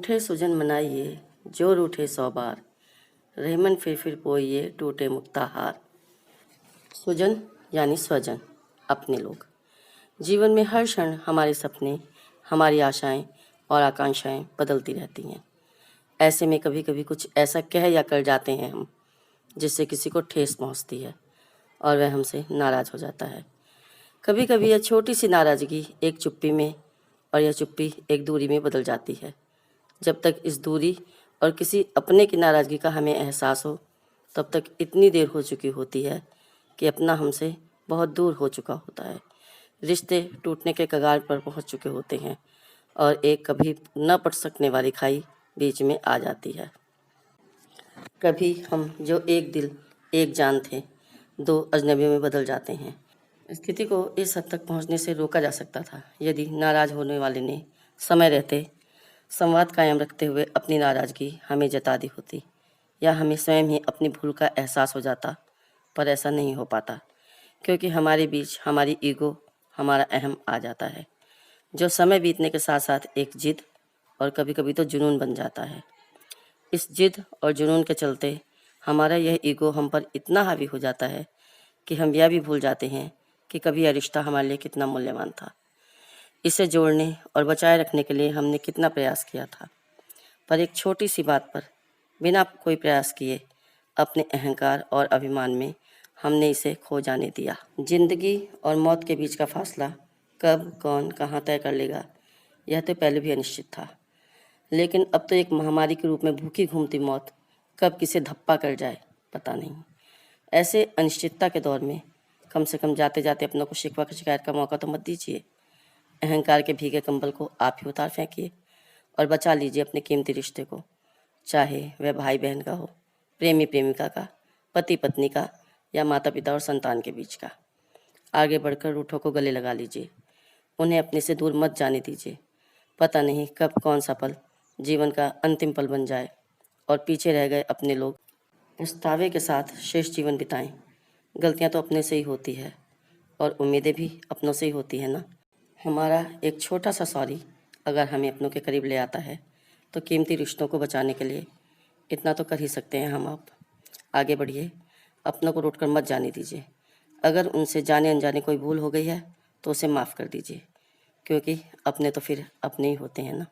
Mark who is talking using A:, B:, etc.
A: रूठे सुजन मनाइए, जो रूठे 100 बार, रहमन फिर पोइए, टूटे मुक्ताहार। सुजन यानी स्वजन, अपने लोग। जीवन में हर क्षण हमारे सपने, हमारी आशाएं और आकांक्षाएं बदलती रहती हैं। ऐसे में कभी कभी कुछ ऐसा कह या कर जाते हैं हम, जिससे किसी को ठेस पहुंचती है और वह हमसे नाराज़ हो जाता है। कभी कभी यह छोटी सी नाराज़गी एक चुप्पी में और यह चुप्पी एक दूरी में बदल जाती है। जब तक इस दूरी और किसी अपने की नाराज़गी का हमें एहसास हो, तब तक इतनी देर हो चुकी होती है कि अपना हमसे बहुत दूर हो चुका होता है। रिश्ते टूटने के कगार पर पहुंच चुके होते हैं और एक कभी न पट सकने वाली खाई बीच में आ जाती है। कभी हम जो एक दिल एक जान थे, 2 अजनबियों में बदल जाते हैं। स्थिति को इस हद तक पहुंचने से रोका जा सकता था यदि नाराज़ होने वाले ने समय रहते संवाद कायम रखते हुए अपनी नाराज़गी हमें जता दी होती, या हमें स्वयं ही अपनी भूल का एहसास हो जाता। पर ऐसा नहीं हो पाता, क्योंकि हमारे बीच हमारी ईगो, हमारा अहम आ जाता है, जो समय बीतने के साथ साथ एक जिद और कभी कभी तो जुनून बन जाता है। इस जिद और जुनून के चलते हमारा यह ईगो हम पर इतना हावी हो जाता है कि हम यह भी भूल जाते हैं कि कभी यह रिश्ता हमारे लिए कितना मूल्यवान था। इसे जोड़ने और बचाए रखने के लिए हमने कितना प्रयास किया था, पर एक छोटी सी बात पर बिना कोई प्रयास किए अपने अहंकार और अभिमान में हमने इसे खो जाने दिया। जिंदगी और मौत के बीच का फासला कब कौन कहाँ तय कर लेगा, यह तो पहले भी अनिश्चित था, लेकिन अब तो एक महामारी के रूप में भूखी घूमती मौत कब किसे धप्पा कर जाए पता नहीं। ऐसे अनिश्चितता के दौर में कम से कम जाते जाते अपनों को शिकवा शिकायत का मौका तो मत दीजिए। अहंकार के भीगे कंबल को आप ही उतार फेंकिए और बचा लीजिए अपने कीमती रिश्ते को, चाहे वह भाई बहन का हो, प्रेमी प्रेमिका का, पति पत्नी का, या माता पिता और संतान के बीच का। आगे बढ़कर रूठों को गले लगा लीजिए, उन्हें अपने से दूर मत जाने दीजिए। पता नहीं कब कौन सा पल जीवन का अंतिम पल बन जाए और पीछे रह गए अपने लोग पछतावे के साथ शेष जीवन बिताएं। गलतियां तो अपने से ही होती है और उम्मीदें भी अपनों से ही होती है ना। हमारा एक छोटा सा सॉरी अगर हमें अपनों के करीब ले आता है, तो कीमती रिश्तों को बचाने के लिए इतना तो कर ही सकते हैं हम आप। आगे बढ़िए, अपनों को रूठकर मत जाने दीजिए। अगर उनसे जाने अनजाने कोई भूल हो गई है तो उसे माफ़ कर दीजिए, क्योंकि अपने तो फिर अपने ही होते हैं ना।